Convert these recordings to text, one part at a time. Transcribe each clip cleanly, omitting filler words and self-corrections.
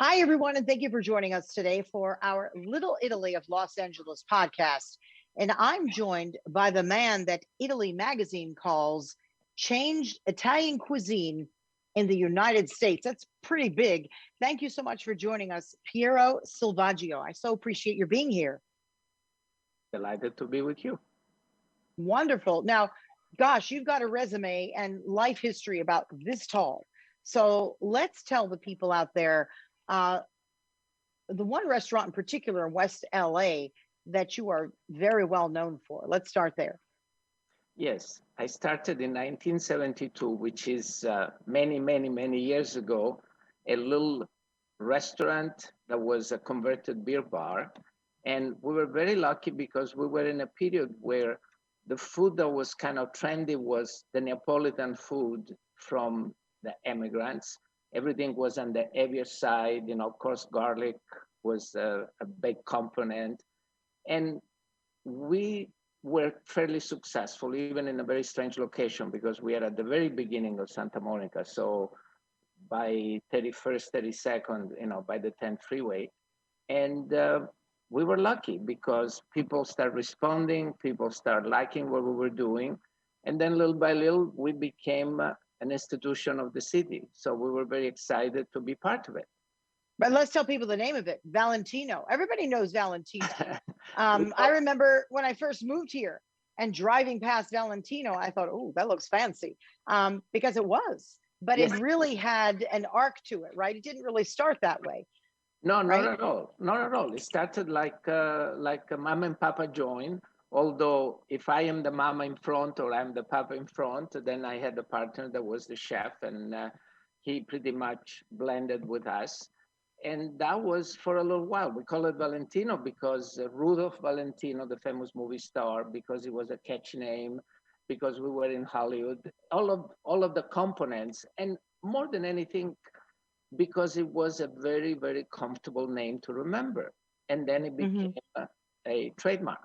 Hi, everyone, and thank you for joining us today for our Little Italy of Los Angeles podcast. And I'm joined by the man that Italy Magazine calls changed Italian cuisine in the United States. That's pretty big. Thank you so much for joining us, Piero Selvaggio. I so appreciate your being here. Delighted to be with you. Wonderful. Now, gosh, you've got a resume and life history about this tall. So let's tell the people out there uh, the one restaurant in particular in West LA that you are very well known for. Let's start there. Yes, I started in 1972, which is many, many, many years ago, a little restaurant that was a converted beer bar. And we were very lucky because we were in a period where the food that was kind of trendy was the Neapolitan food from the immigrants. Everything was on the heavier side. Of course, garlic was a big component. And we were fairly successful, even in a very strange location, because we are at the very beginning of Santa Monica. So by 31st, 32nd, by the 10th freeway. And we were lucky because people start responding, people start liking what we were doing. And then little by little, we became an institution of the city. So we were very excited to be part of it. But let's tell people the name of it, Valentino. Everybody knows Valentino. I remember when I first moved here and driving past Valentino, I thought, oh, that looks fancy, because it was. But yes, it really had an arc to it, right? It didn't really start that way. No, not at all. Not at all. It started like a mom and papa joint. Although if I am the mama in front or I'm the papa in front, then I had a partner that was the chef, and he pretty much blended with us. And that was for a little while. We call it Valentino because Rudolph Valentino, the famous movie star, because it was a catchy name, because we were in Hollywood, all of the components, and more than anything, because it was a very, very comfortable name to remember. And then it became a trademark.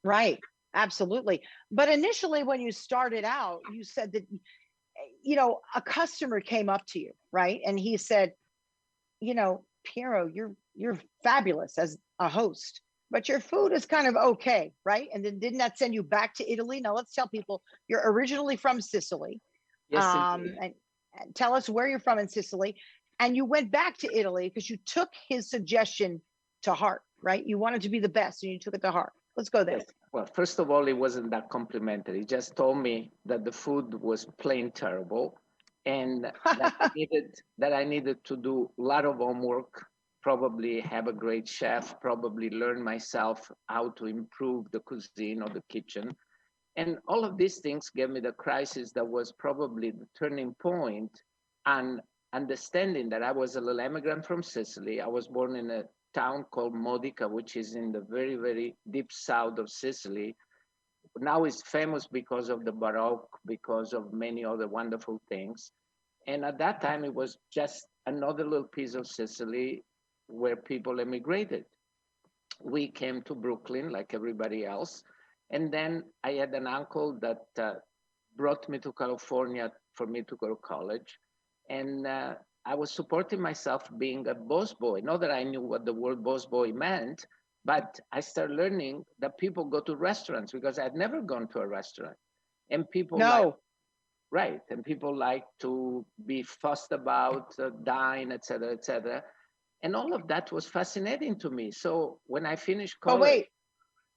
Right, absolutely. But initially, when you started out, you said that a customer came up to you, right? And he said, Piero, you're fabulous as a host, but your food is kind of okay, right? And then didn't that send you back to Italy? Now let's tell people you're originally from Sicily. Yes, and tell us where you're from in Sicily. And you went back to Italy because you took his suggestion to heart, right? You wanted to be the best and you took it to heart. Let's go there. Yes. Well, first of all, it wasn't that complimentary. He just told me that the food was plain terrible and that I needed to do a lot of homework, probably have a great chef, probably learn myself how to improve the cuisine or the kitchen. And all of these things gave me the crisis that was probably the turning point and understanding that I was a little immigrant from Sicily. I was born in a town called Modica, which is in the very, very deep south of Sicily. Now it's famous because of the Baroque, because of many other wonderful things. And at that time, it was just another little piece of Sicily where people emigrated. We came to Brooklyn like everybody else. And then I had an uncle that brought me to California for me to go to college. And I was supporting myself being a boss boy. Not that I knew what the word boss boy meant, but I started learning that people go to restaurants because I'd never gone to a restaurant. And people and people like to be fussed about, dine, et cetera, et cetera. And all of that was fascinating to me. So when I finished college... But wait,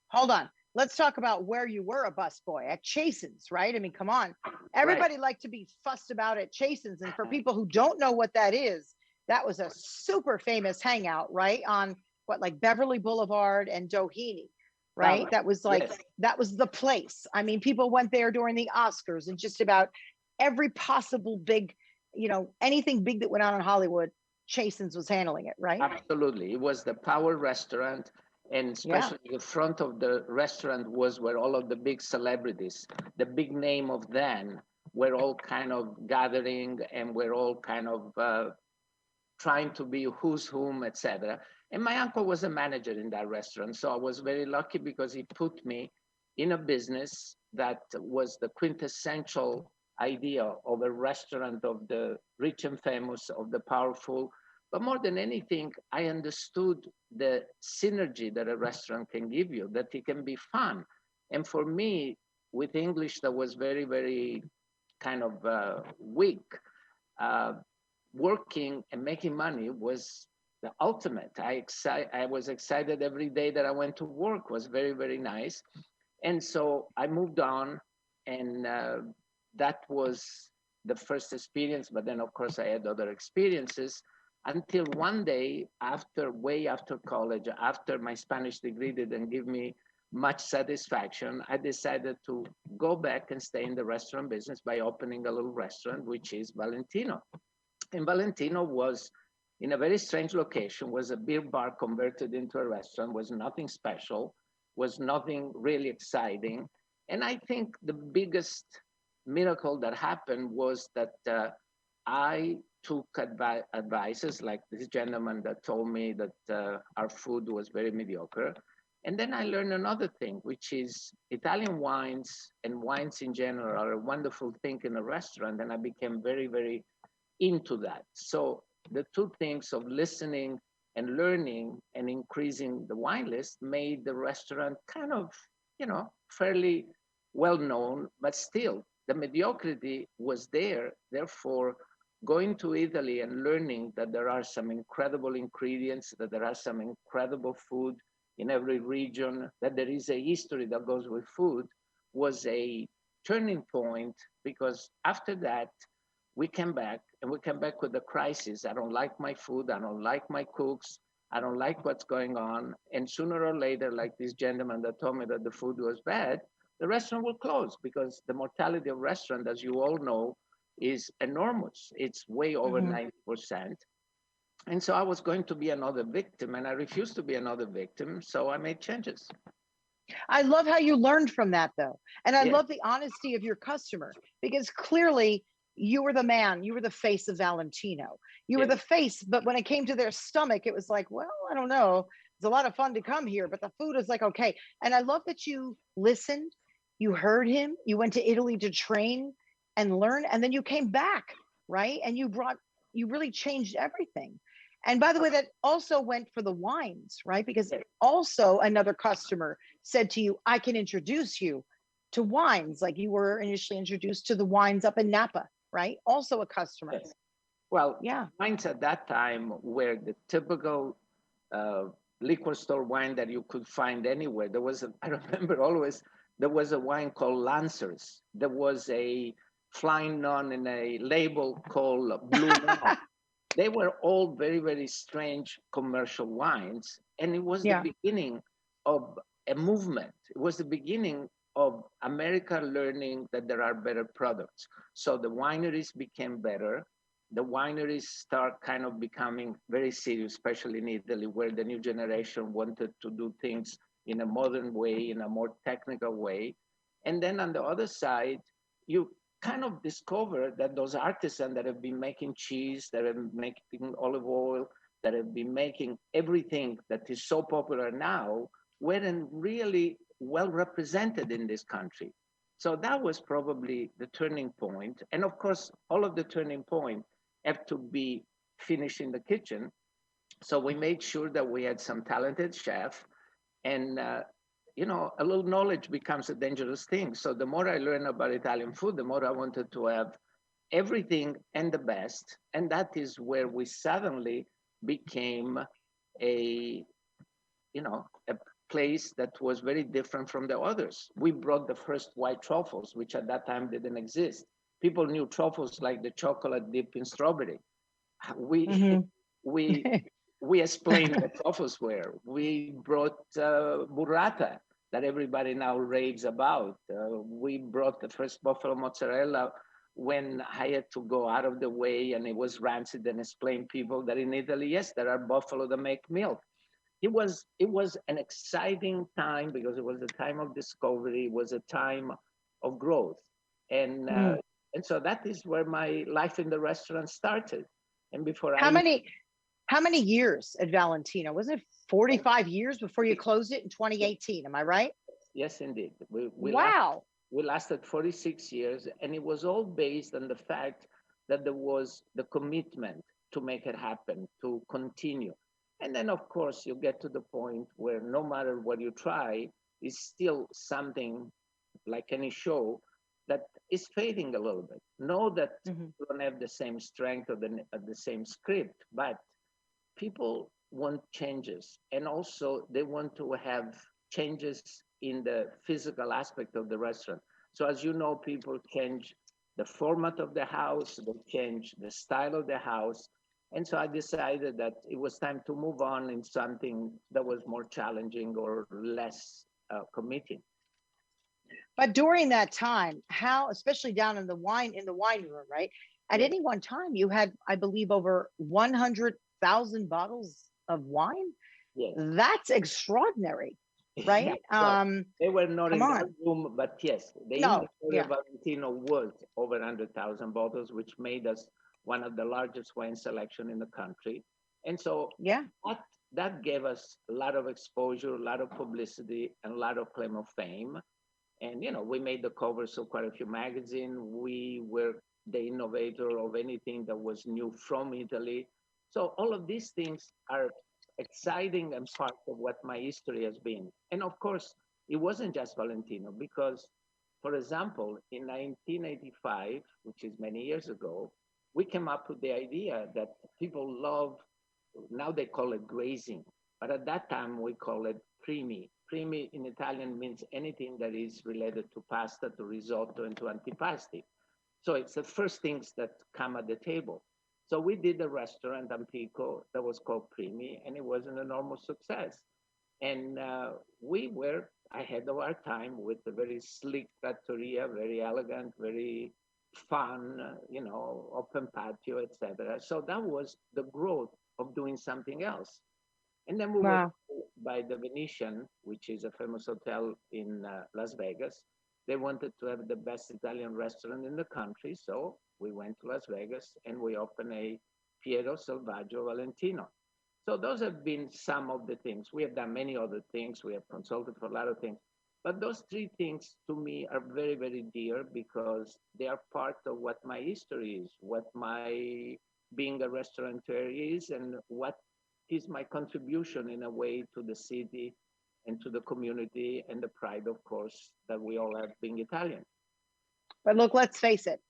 hold on. Let's talk about where you were a busboy at Chasen's, right? I mean, come on. Everybody liked to be fussed about at Chasen's. And for people who don't know what that is, that was a super famous hangout, right? On like Beverly Boulevard and Doheny, right? That was like, that was the place. I mean, people went there during the Oscars and just about every possible big, anything big that went on in Hollywood, Chasen's was handling it, right? Absolutely. It was the power restaurant. And especially the front of the restaurant was where all of the big celebrities, the big name of then, were all kind of gathering and were all kind of trying to be who's whom, etc. And my uncle was a manager in that restaurant. So I was very lucky because he put me in a business that was the quintessential idea of a restaurant of the rich and famous, of the powerful. But more than anything, I understood the synergy that a restaurant can give you, that it can be fun. And for me, with English, that was very, very kind of weak. Uh, Working and making money was the ultimate. I was excited every day that I went to work, was very, very nice. And so I moved on, and that was the first experience. But then, of course, I had other experiences until one day, way after college, after my Spanish degree didn't give me much satisfaction, I decided to go back and stay in the restaurant business by opening a little restaurant, which is Valentino. And Valentino was in a very strange location, was a beer bar converted into a restaurant, was nothing special, was nothing really exciting. And I think the biggest miracle that happened was that I took advices like this gentleman that told me that our food was very mediocre. And then I learned another thing, which is Italian wines and wines in general are a wonderful thing in a restaurant. And I became very, very into that. So the two things of listening and learning and increasing the wine list made the restaurant kind of, fairly well known, but still the mediocrity was there. Therefore, going to Italy and learning that there are some incredible ingredients, that there are some incredible food in every region, that there is a history that goes with food was a turning point, because after that, we came back with the crisis. I don't like my food. I don't like my cooks. I don't like what's going on. And sooner or later, like this gentleman that told me that the food was bad, the restaurant will close, because the mortality of restaurant, as you all know, is enormous. It's way over 90%. And so I was going to be another victim, and I refused to be another victim. So I made changes. I love how you learned from that, though. And I love the honesty of your customer, because clearly you were the man, you were the face of Valentino. You were the face, but when it came to their stomach, it was like, well, I don't know. It's a lot of fun to come here, but the food is like, okay. And I love that you listened, you heard him, you went to Italy to train and learn, and then you came back, right? And you really changed everything. And by the way, that also went for the wines, right? Because also another customer said to you, I can introduce you to wines, like you were initially introduced to the wines up in Napa, right? Also a customer. Yes. Well, wines at that time were the typical liquor store wine that you could find anywhere. I remember always, there was a wine called Lancers. There was a Flying Nun in a label called Blue Nun. They were all very, very strange commercial wines. And it was the beginning of a movement. It was the beginning of America learning that there are better products. So the wineries became better. The wineries start kind of becoming very serious, especially in Italy, where the new generation wanted to do things in a modern way, in a more technical way. And then on the other side, you kind of discover that those artisans that have been making cheese, that have been making olive oil, that have been making everything that is so popular now, weren't really well represented in this country. So that was probably the turning point. And of course, all of the turning point have to be finished in the kitchen. So we made sure that we had some talented chef, and a little knowledge becomes a dangerous thing. So the more I learned about Italian food, the more I wanted to have everything and the best. And that is where we suddenly became a place that was very different from the others. We brought the first white truffles, which at that time didn't exist. People knew truffles like the chocolate dipped in strawberry. We explained what truffles were. We brought burrata that everybody now raves about. We brought the first buffalo mozzarella when I had to go out of the way and it was rancid, and explain people that in Italy, yes, there are buffalo that make milk. It was an exciting time, because it was a time of discovery. It was a time of growth. And so that is where my life in the restaurant started. And before How many years at Valentino? Wasn't it 45 years before you closed it in 2018? Am I right? Yes, indeed. Wow. We lasted 46 years, and it was all based on the fact that there was the commitment to make it happen, to continue. And then, of course, you get to the point where no matter what you try, it's still something like any show that is fading a little bit. Know that Mhm. you don't have the same strength or the same script, but people want changes, and also they want to have changes in the physical aspect of the restaurant. So as you know, people change the format of the house, they change the style of the house. And so I decided that it was time to move on in something that was more challenging or less committing. But during that time, how, especially down in the wine room, right? At Yes, any one time, you had, I believe, over 100,000 bottles of wine. yes. That's extraordinary, Yeah, right? well, they were not Come in that on. room, but yes, the No, inventory of yeah, Valentino was over 100,000 bottles, which made us one of the largest wine selection in the country. And so yeah. that, that gave us a lot of exposure, a lot of publicity, and a lot of claim of fame. And, you know, we made the covers of quite a few magazines. We were the innovator of anything that was new from Italy. So all of these things are exciting and part of what my history has been. And of course, it wasn't just Valentino, because, for example, in 1985, which is many years ago, we came up with the idea that people love, now they call it grazing, but at that time we call it primi. Primi in Italian means anything that is related to pasta, to risotto, and to antipasti. So it's the first things that come at the table. So we did a restaurant in Pico that was called Primi, and it was an enormous success. And we were ahead of our time with a very sleek trattoria, very elegant, very fun, you know, open patio, etc. So that was the growth of doing something else. And then we were Wow. by the Venetian, which is a famous hotel in Las Vegas. They wanted to have the best Italian restaurant in the country, so we went to Las Vegas and we opened a Piero Selvaggio Valentino. So those have been some of the things. We have done many other things. We have consulted for a lot of things. But those three things to me are very, very dear because they are part of what my history is, what my being a restaurateur is, and what is my contribution in a way to the city and to the community and the pride, of course, that we all have being Italian. But look, let's face it.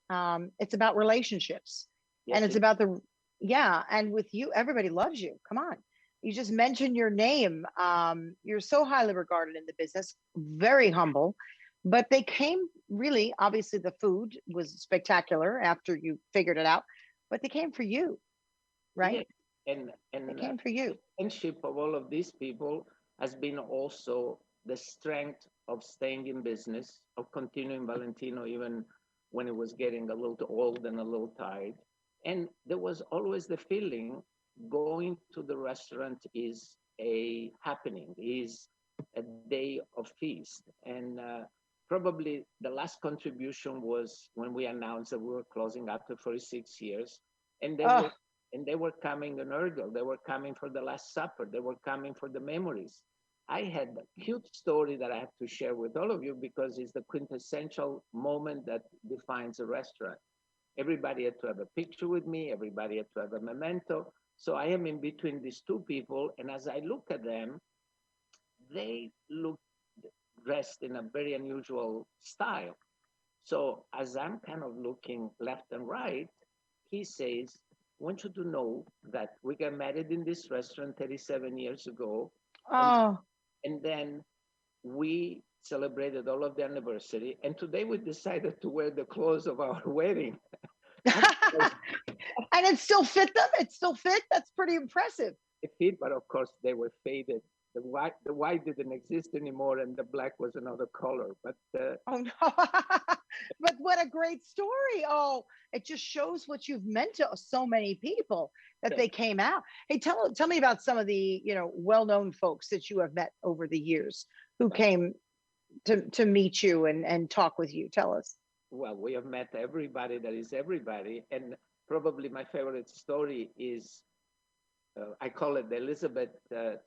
It's about relationships, and Yes, it's about the, yeah. And with you, everybody loves you. Come on. You just mentioned your name. You're so highly regarded in the business, very humble. But they came really, obviously, the food was spectacular after you figured it out, but they came for you, yes. right? They And came for you. friendship of all of these people has been also the strength of staying in business, of continuing Valentino even when it was getting a little old and a little tired. And there was always the feeling going to the restaurant is a happening, is a day of feast. And probably the last contribution was when we announced that we were closing after 46 years. And they were Oh, and they were coming in Urgel. They were coming for the Last Supper. They were coming for the memories. I had a cute story that I have to share with all of you because it's the quintessential moment that defines a restaurant. Everybody had to have a picture with me. Everybody had to have a memento. So I am in between these two people. And as I look at them, they look dressed in a very unusual style. So as I'm kind of looking left and right, he says, I want you to know that we got married in this restaurant 37 years ago. And, oh. and then we celebrated all of the anniversary. And today we decided to wear the clothes of our wedding. And it still fit them. It still fit. That's pretty impressive. It fit, but of course they were faded. The white didn't exist anymore, and the black was another color. But Oh no. But what a great story. Oh, it just shows what you've meant to so many people that they came out. Hey, tell me about some of the, well-known folks that you have met over the years who came to meet you and talk with you. Tell us. well, we have met everybody that is everybody, and probably my favorite story is I call it the Elizabeth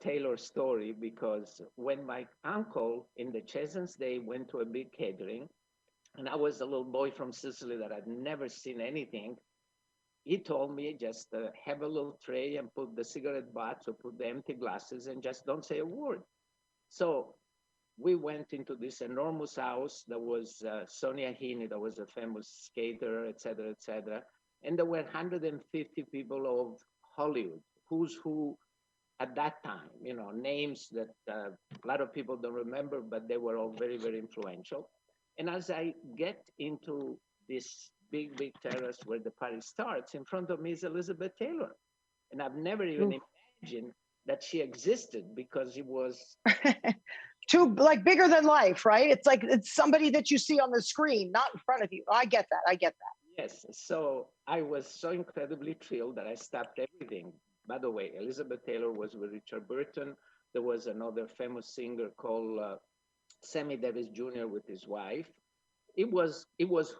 Taylor story because when my uncle in the Chesons Day went to a big catering, and I was a little boy from Sicily that I'd never seen anything. He told me just have a little tray and put the cigarette butts or put the empty glasses and just don't say a word. So we went into this enormous house. There was Sonia Heaney, that was a famous skater, et cetera, et cetera. And there were 150 people of Hollywood, who's who at that time, you know, names that a lot of people don't remember, but they were all very, very influential. And as I get into this big, big terrace where the party starts, in front of me is Elizabeth Taylor. And I've never even imagined that she existed, because it was too like bigger than life, right? It's like it's somebody that you see on the screen, not in front of you. I get that. I get that. Yes. So I was so incredibly thrilled that I stopped everything. By the way, Elizabeth Taylor was with Richard Burton. There was another famous singer called Sammy Davis Jr. with his wife. It was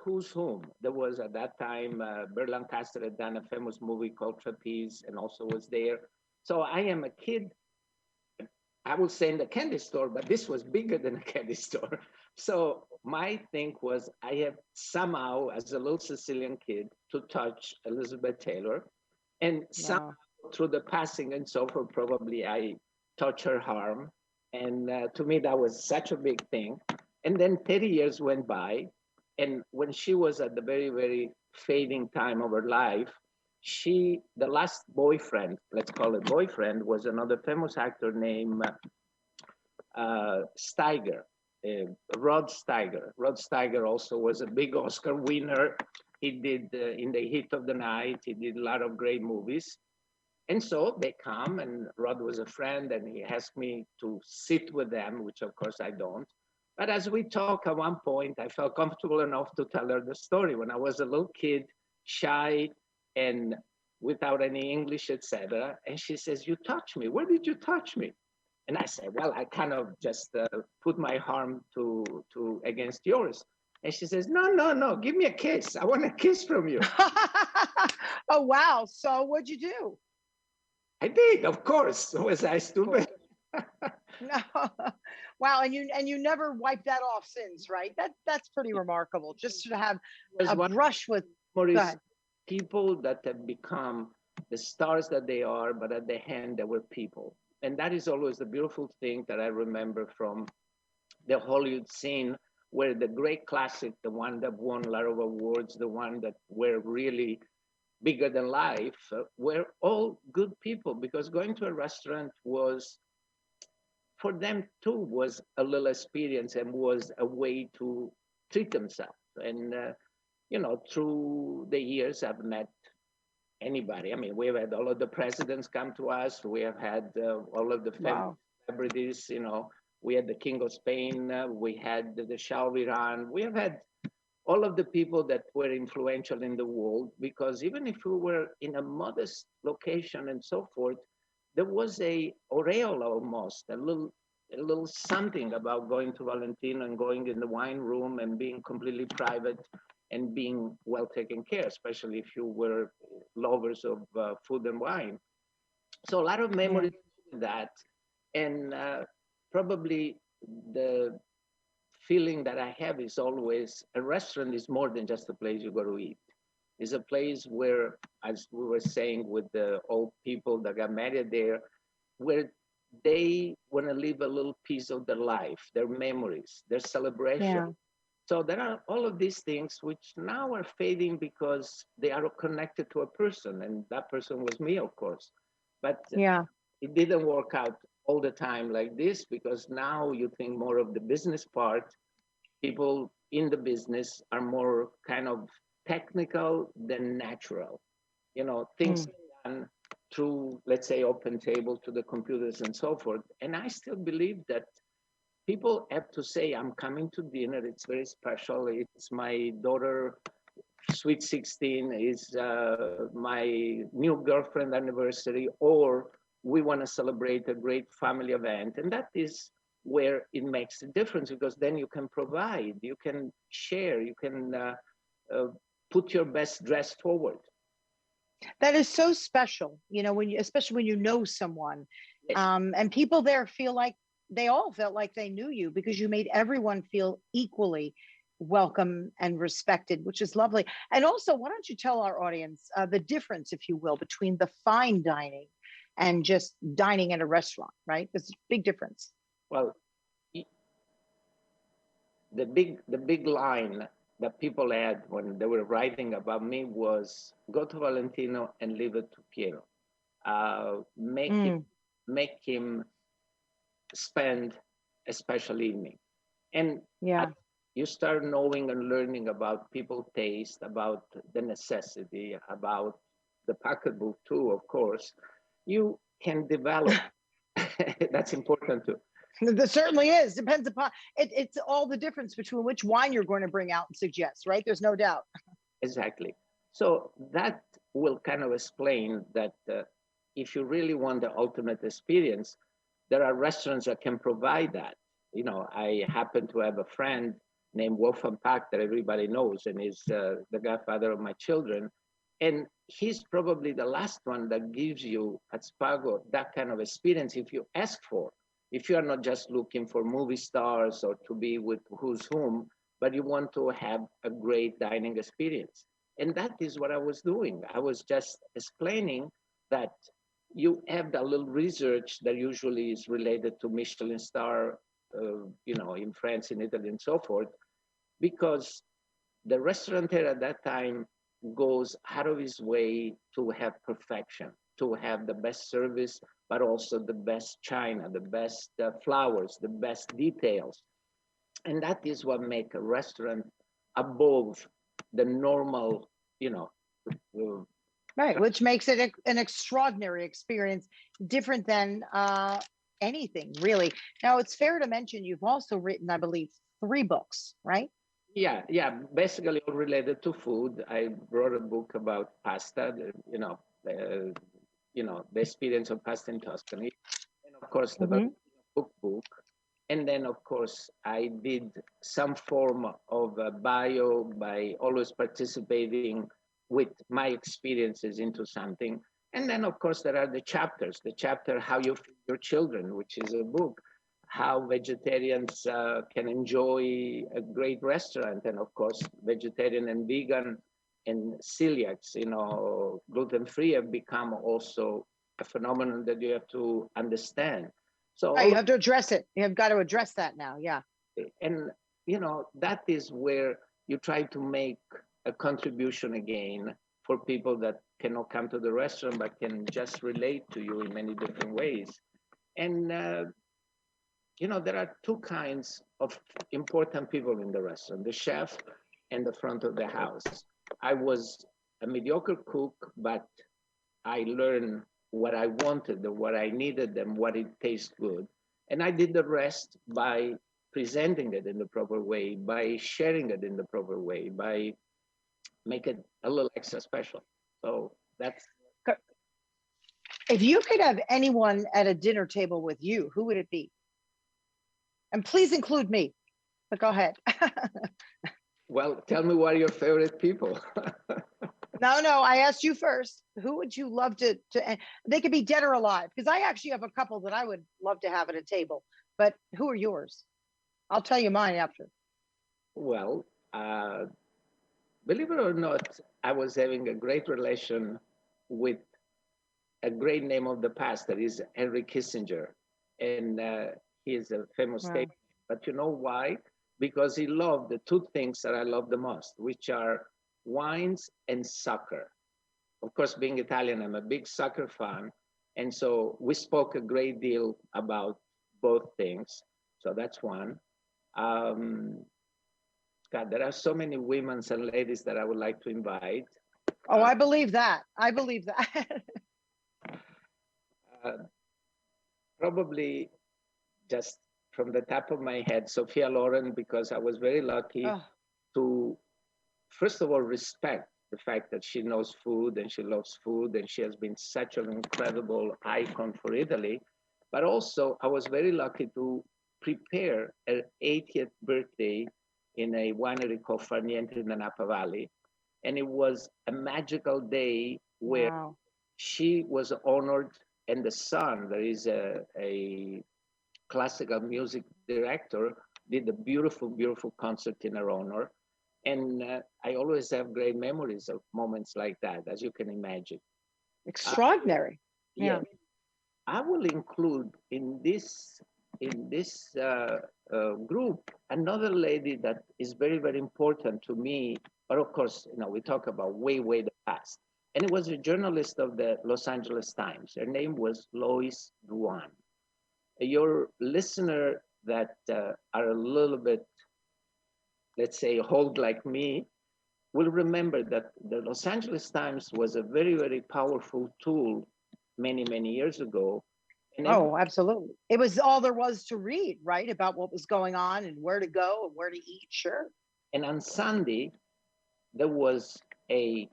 who's whom. There was at that time Burt Lancaster had done a famous movie called Trapeze and also was there. So I am a kid, I would say in the candy store, but this was bigger than a candy store. So my thing was I have somehow, as a little Sicilian kid, to touch Elizabeth Taylor. And somehow through the passing and so forth, probably I touched her arm. And to me, that was such a big thing. And then 30 years went by. And when she was at the very, very fading time of her life, the last boyfriend, let's call it boyfriend, was another famous actor named Steiger, Rod Steiger. Rod Steiger also was a big Oscar winner. He did In the Heat of the Night. He did a lot of great movies. And so they come, and Rod was a friend, and he asked me to sit with them, which of course I don't. But as we talk at one point, I felt comfortable enough to tell her the story. When I was a little kid, shy and without any English, etc. And she says, "You touched me. Where did you touch me?" And I said, "Well, I kind of just put my arm to against yours." And she says, "No, no, no, give me a kiss. I want a kiss from you." Oh, wow. So what'd you do? I did, of course. Was I stupid? No. Wow. And you never wiped that off since, right? That's pretty remarkable. Just to have a brush with people that have become the stars that they are, but at the end they were people. And that is always the beautiful thing that I remember from the Hollywood scene, where the great classic, the one that won a lot of awards, the one that were really bigger than life, were all good people, because going to a restaurant was, for them too, was a little experience and was a way to treat themselves. And, you know, through the years, I've met anybody. I mean, we've had all of the presidents come to us. We have had all of the famous celebrities, you know. We had the King of Spain. We had the Shah of Iran. We have had all of the people that were influential in the world, because even if we were in a modest location and so forth, there was a aureole almost, a little something about going to Valentino and going in the wine room and being completely private and being well taken care, especially if you were lovers of food and wine. So a lot of memories of that. And probably the feeling that I have is always a restaurant is more than just a place you go to eat. It's a place where, as we were saying with the old people that got married there, where they want to live a little piece of their life, their memories, their celebration. Yeah. So there are all of these things which now are fading because they are connected to a person, and that person was me, of course. But it didn't work out all the time like this, because now you think more of the business part. People in the business are more kind of technical than natural. You know, things done through, let's say, open table to the computers and so forth. And I still believe that people have to say, "I'm coming to dinner. It's very special. It's my daughter, sweet 16, is my new girlfriend anniversary, or we want to celebrate a great family event." And that is where it makes a difference, because then you can provide, you can share, you can put your best dress forward. That is so special, you know, especially when you know someone, and people there feel like they all felt like they knew you, because you made everyone feel equally welcome and respected, which is lovely. And also, why don't you tell our audience the difference, if you will, between the fine dining and just dining at a restaurant, right? There's a big difference. Well, the big line that people had when they were writing about me was go to Valentino and leave it to Piero. Make him spend a special evening. And yeah, you start knowing and learning about people's taste, about the necessity, about the pocketbook too, of course. You can develop. That's important too. there certainly is. Depends upon it. It's all the difference between which wine you're going to bring out and suggest, right? There's no doubt. Exactly. So that will kind of explain that if you really want the ultimate experience, there are restaurants that can provide that. You know, I happen to have a friend named Wolfgang Pack that everybody knows, and is the godfather of my children. And he's probably the last one that gives you at Spago that kind of experience if you ask for. If you are not just looking for movie stars or to be with who's whom, but you want to have a great dining experience. And that is what I was doing. I was just explaining that you have that little research that usually is related to Michelin star, you know, in France, in Italy, and so forth, because the restaurateur at that time goes out of his way to have perfection, to have the best service, but also the best china, the best flowers, the best details. And that is what makes a restaurant above the normal, you know. Right, which makes it an extraordinary experience, different than anything, really. Now, it's fair to mention you've also written, I believe, 3 books, right? Yeah, basically all related to food. I wrote a book about pasta, the experience of pasta in Tuscany, and of course the Valentino cookbook. And then, of course, I did some form of a bio by always participating with my experiences into something. And then, of course, there are the chapters, the chapter How You Feed Your Children, which is a book, how vegetarians can enjoy a great restaurant. And of course, vegetarian and vegan and celiacs, you know, gluten-free have become also a phenomenon that you have to understand. So right, you have to address it. You have got to address that now. Yeah. And, you know, that is where you try to make a contribution again for people that cannot come to the restaurant, but can just relate to you in many different ways. And, you know, there are 2 kinds of important people in the restaurant, the chef and the front of the house. I was a mediocre cook, but I learned what I wanted and what I needed and what it tastes good. And I did the rest by presenting it in the proper way, by sharing it in the proper way, by making it a little extra special. So that's. If you could have anyone at a dinner table with you, who would it be? And please include me, but go ahead. Well, tell me what are your favorite people? No, I asked you first. Who would you love to and they could be dead or alive, because I actually have a couple that I would love to have at a table, but who are yours? I'll tell you mine after. Well, believe it or not, I was having a great relation with a great name of the past that is Henry Kissinger. And he is a famous statesman. But you know why? Because he loved the 2 things that I love the most, which are wines and soccer. Of course, being Italian, I'm a big soccer fan. And so we spoke a great deal about both things. So that's one. God, there are so many women and ladies that I would like to invite. Oh, I believe that. I believe that. Probably just from the top of my head, Sophia Loren, because I was very lucky to, first of all, respect the fact that she knows food and she loves food and she has been such an incredible icon for Italy. But also, I was very lucky to prepare her 80th birthday in a winery called Farniente in the Napa Valley. And it was a magical day where she was honored, and the son, there is a classical music director, did a beautiful, beautiful concert in her honor. And I always have great memories of moments like that, as you can imagine. Extraordinary. Yeah. I will include in this group another lady that is very, very important to me. But of course, we talk about way, way the past. And it was a journalist of the Los Angeles Times. Her name was Lois Duan. Your listener that are a little bit, let's say, old like me, will remember that the Los Angeles Times was a very, very powerful tool many, many years ago. And absolutely. It was all there was to read, right? About what was going on and where to go and where to eat, sure. And on Sunday, there was a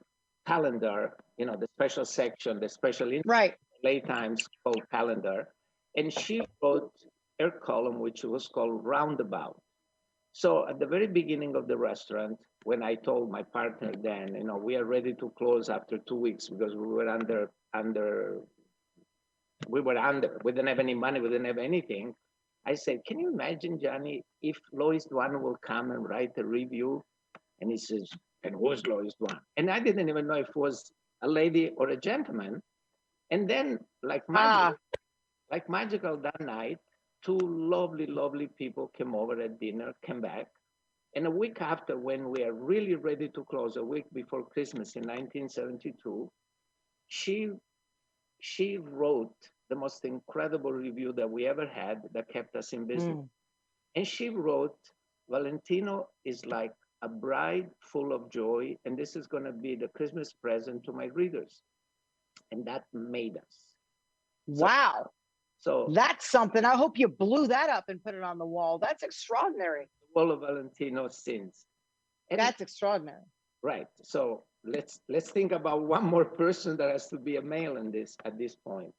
calendar, the special section, the special late times called calendar. And she wrote her column, which was called Roundabout. So at the very beginning of the restaurant, when I told my partner then, we are ready to close after 2 weeks because we were we didn't have any money, we didn't have anything. I said, can you imagine, Johnny, if Lois Duan will come and write a review? And he says, and who's Lois Duan? And I didn't even know if it was a lady or a gentleman. And then, like magical that night, two lovely, lovely people came over at dinner, came back. And a week after, when we are really ready to close, a week before Christmas in 1972, she wrote the most incredible review that we ever had that kept us in business. And she wrote, Valentino is like a bride full of joy, and this is going to be the Christmas present to my readers. And that made us. Wow. So that's something. I hope you blew that up and put it on the wall. That's extraordinary. The wall of Valentino sins. And that's extraordinary. Right. So let's think about one more person that has to be a male in this at this point.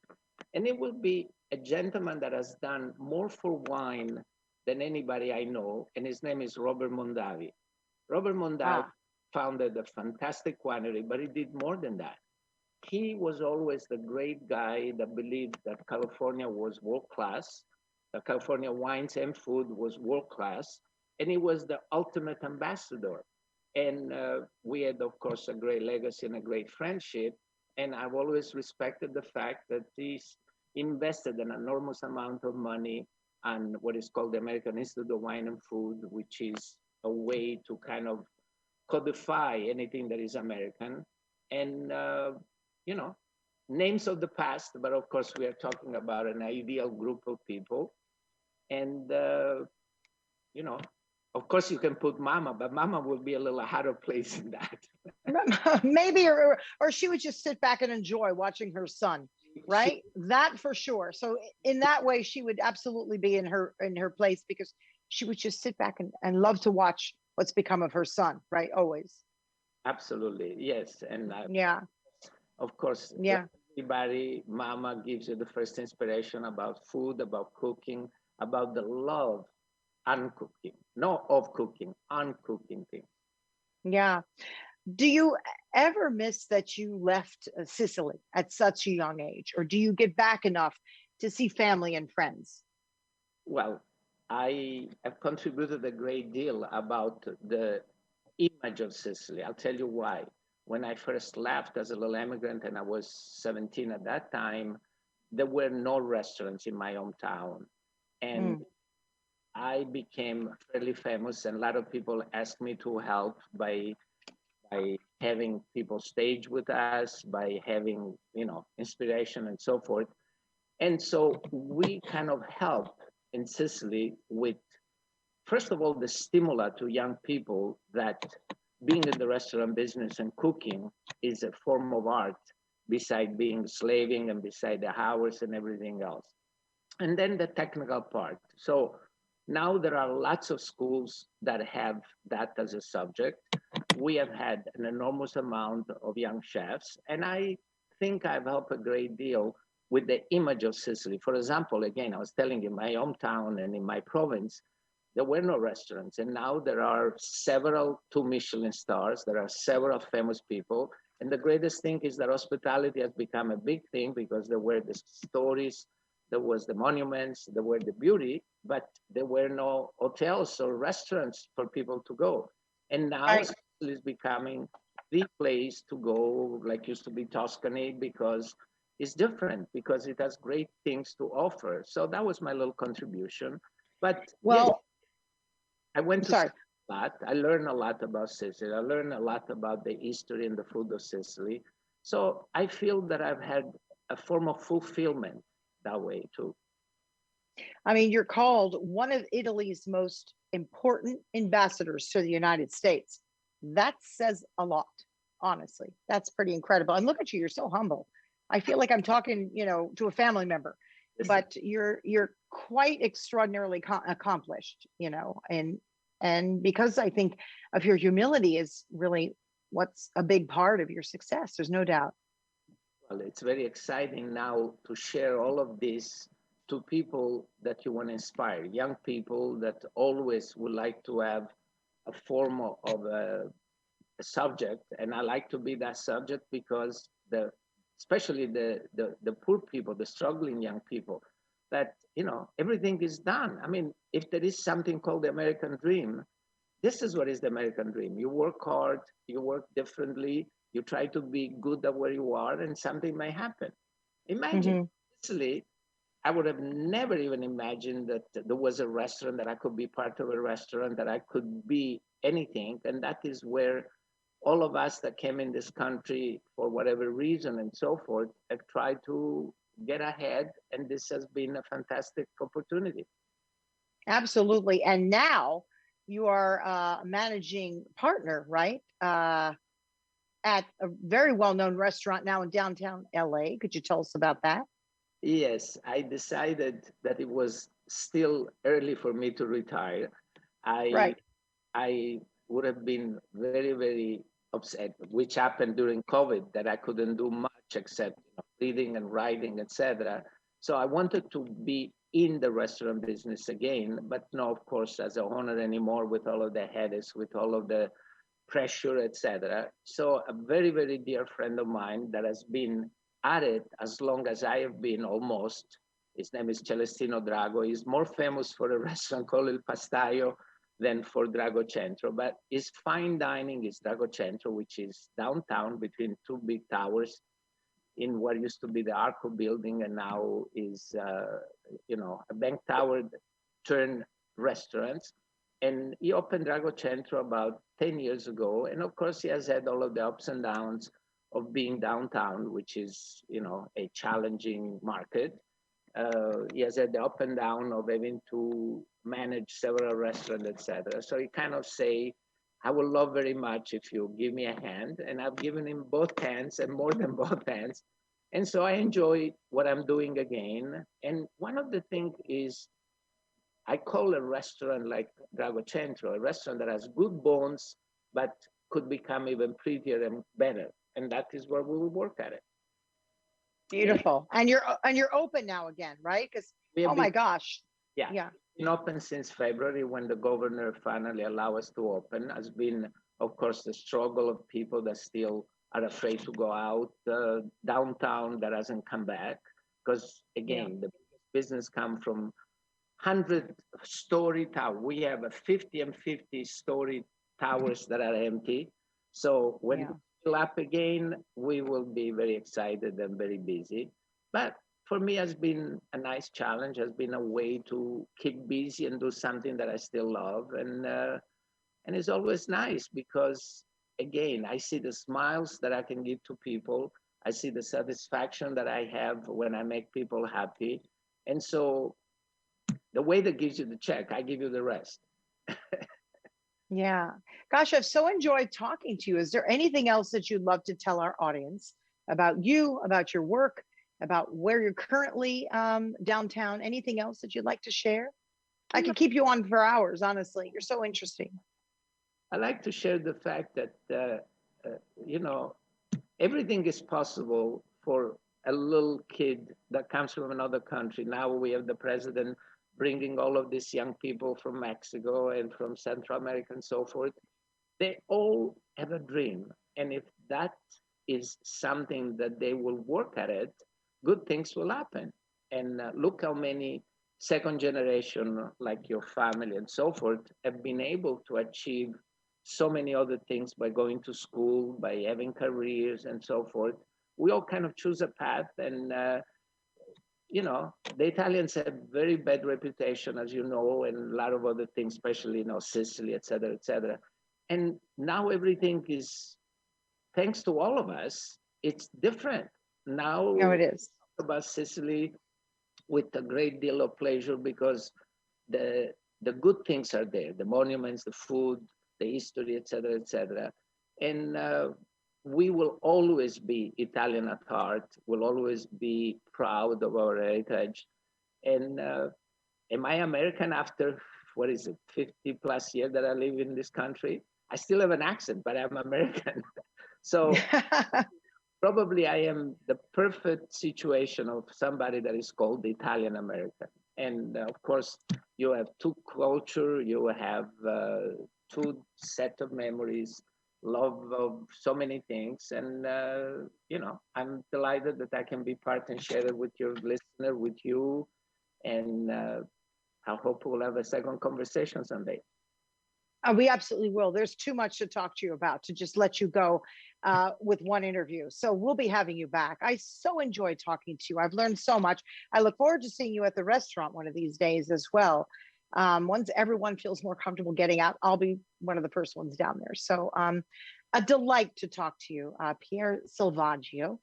And it will be a gentleman that has done more for wine than anybody I know, and his name is Robert Mondavi. Robert Mondavi founded a fantastic winery, but he did more than that. He was always the great guy that believed that California was world-class, that California wines and food was world-class, and he was the ultimate ambassador. And we had, of course, a great legacy and a great friendship. And I've always respected the fact that he's invested an enormous amount of money on what is called the American Institute of Wine and Food, which is a way to kind of codify anything that is American. And, names of the past, but of course we are talking about an ideal group of people. And, of course you can put Mama, but Mama will be a little harder place in that. Maybe, or she would just sit back and enjoy watching her son, right? That for sure. So in that way, she would absolutely be in her place, because she would just sit back and love to watch what's become of her son, right? Always. Absolutely, yes. And yeah, of course, yeah. Everybody, Mama gives you the first inspiration about food, about cooking, about the love on cooking, not of cooking, on cooking things. Yeah. Do you ever miss that you left Sicily at such a young age, or do you get back enough to see family and friends? Well, I have contributed a great deal about the image of Sicily. I'll tell you why. When I first left as a little immigrant, and I was 17 at that time, there were no restaurants in my hometown. And I became fairly famous, and a lot of people asked me to help by having people stage with us, by having, inspiration and so forth. And so we kind of help in Sicily with, first of all, the stimuli to young people that being in the restaurant business and cooking is a form of art beside being slaving and beside the hours and everything else. And then the technical part. So now there are lots of schools that have that as a subject. We have had an enormous amount of young chefs, and I think I've helped a great deal with the image of Sicily. For example, again, I was telling you, my hometown and in my province, there were no restaurants, and now there are several 2 Michelin stars. There are several famous people, and the greatest thing is that hospitality has become a big thing because there were the stories there was the monuments, there were the beauty, but there were no hotels or restaurants for people to go. And now Right. Sicily is becoming the place to go, like used to be Tuscany, because it's different, because it has great things to offer. So that was my little contribution. But yes, Well, I went to sorry. Sicily a lot. I learned a lot about Sicily. I learned a lot about the history and the food of Sicily. So I feel that I've had a form of fulfillment that way too. I mean, you're called one of Italy's most important ambassadors to the United States. That says a lot, honestly. That's pretty incredible. And look at you, you're so humble. I feel like I'm talking, to a family member, but you're quite extraordinarily accomplished, and because I think of your humility is really what's a big part of your success. There's no doubt. Well, it's very exciting now to share all of this to people that you want to inspire, young people that always would like to have a form of a subject. And I like to be that subject because especially the poor people, the struggling young people, that, everything is done. I mean, if there is something called the American dream, this is what is the American dream. You work hard, you work differently, you try to be good at where you are, and something may happen. Imagine, Hmm. honestly, I would have never even imagined that there was a restaurant, that I could be part of a restaurant, that I could be anything. And that is where all of us that came in this country for whatever reason and so forth have tried to get ahead. And this has been a fantastic opportunity. Absolutely. And now you are a managing partner, right? At a very well-known restaurant now in downtown LA. Could you tell us about that? Yes, I decided that it was still early for me to retire. I Right. I would have been very, very upset, which happened during COVID, that I couldn't do much except reading and writing, etc. So I wanted to be in the restaurant business again, but no, of course, as a owner anymore, with all of the headaches, with all of the pressure, etc. So a very, very dear friend of mine that has been at it as long as I have been, almost. His name is Celestino Drago. He's more famous for a restaurant called Il Pastaio than for Drago Centro, but his fine dining is Drago Centro, which is downtown between two big towers in what used to be the Arco building and now is, a bank tower turned restaurants. And he opened Drago Centro about 10 years ago. And of course, he has had all of the ups and downs of being downtown, which is, a challenging market. He has had the up and down of having to manage several restaurants, etc. So he kind of say, I would love very much if you give me a hand. And I've given him both hands and more than both hands. And so I enjoy what I'm doing again. And one of the things is I call a restaurant like Drago Centro a restaurant that has good bones, but could become even prettier and better. And that is where we will work at it. Beautiful. And you're open now again, right? Because We have oh my been, gosh. yeah, Yeah. been open since February when the governor finally allowed us to open. Has been, of course, the struggle of people that still are afraid to go out. Downtown that hasn't come back because, Yeah. again, the business come from 100-story tower. We have a 50 and 50-story towers that are empty. So when Yeah. we fill up again, we will be very excited and very busy. But for me, has been a nice challenge. Has been a way to keep busy and do something that I still love, and it's always nice because, again, I see the smiles that I can give to people. I see the satisfaction that I have when I make people happy, and so the way that gives you the check, I give you the rest. Yeah. Gosh, I've so enjoyed talking to you. Is there anything else that you'd love to tell our audience about you, about your work, about where you're currently downtown? Anything else that you'd like to share? I could keep you on for hours, honestly. You're so interesting. I like to share the fact that, you know, everything is possible for a little kid that comes from another country. Now we have the president bringing all of these young people from Mexico and from Central America and so forth. They all have a dream. And if that is something that they will work at it, good things will happen. And look how many second generation, like your family and so forth, have been able to achieve so many other things by going to school, by having careers and so forth. We all kind of choose a path, and the Italians have very bad reputation, as you know, and a lot of other things, especially Sicily, et cetera, et cetera. And now everything is, thanks to all of us, it's different now. No, it is. About Sicily with a great deal of pleasure, because the good things are there, the monuments, the food, the history, et cetera, and we will always be Italian at heart. We'll always be proud of our heritage. And am I American after, what is it, 50 plus years that I live in this country? I still have an accent, but I'm American. So probably I am the perfect situation of somebody that is called the Italian American. And of course, you have two culture, you have two set of memories, love of so many things. And, I'm delighted that I can be part and share it with your listener, with you. And I hope we'll have a second conversation someday. We absolutely will. There's too much to talk to you about to just let you go with one interview. So we'll be having you back. I so enjoyed talking to you. I've learned so much. I look forward to seeing you at the restaurant one of these days as well. Once everyone feels more comfortable getting out, I'll be one of the first ones down there. So a delight to talk to you, Piero Selvaggio.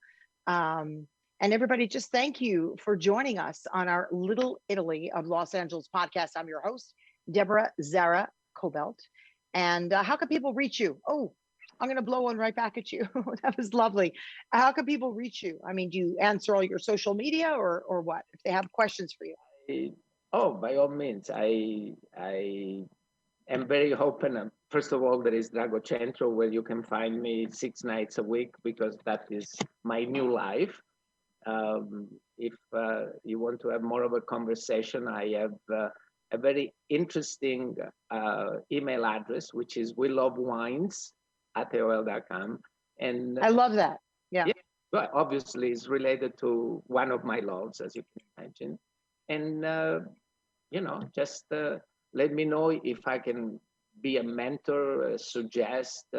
And everybody, just thank you for joining us on our Little Italy of Los Angeles podcast. I'm your host, Deborah Zara Kobylt. And how can people reach you? Oh, I'm going to blow one right back at you. That was lovely. How can people reach you? I mean, do you answer all your social media or what? If they have questions for you. By all means. I am very open. First of all, there is Drago Centro, where you can find me 6 nights a week, because that is my new life. If you want to have more of a conversation, I have a very interesting email address, which is welovewines@aol.com. And I love that. Yeah. But obviously it's related to one of my loves, as you can imagine. And, just let me know if I can be a mentor, suggest,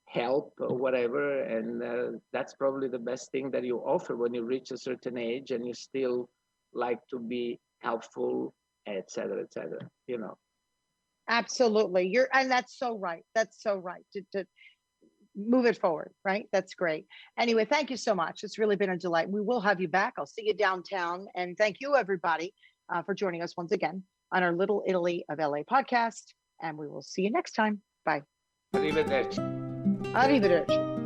help, or whatever. And that's probably the best thing that you offer when you reach a certain age and you still like to be helpful, et cetera, Absolutely. And that's so right. That's so right. To move it forward, right? That's great. Anyway, thank you so much. It's really been a delight. We will have you back. I'll see you downtown. And thank you, everybody, for joining us once again on our Little Italy of LA podcast. And we will see you next time. Bye. Arrivederci. Arrivederci.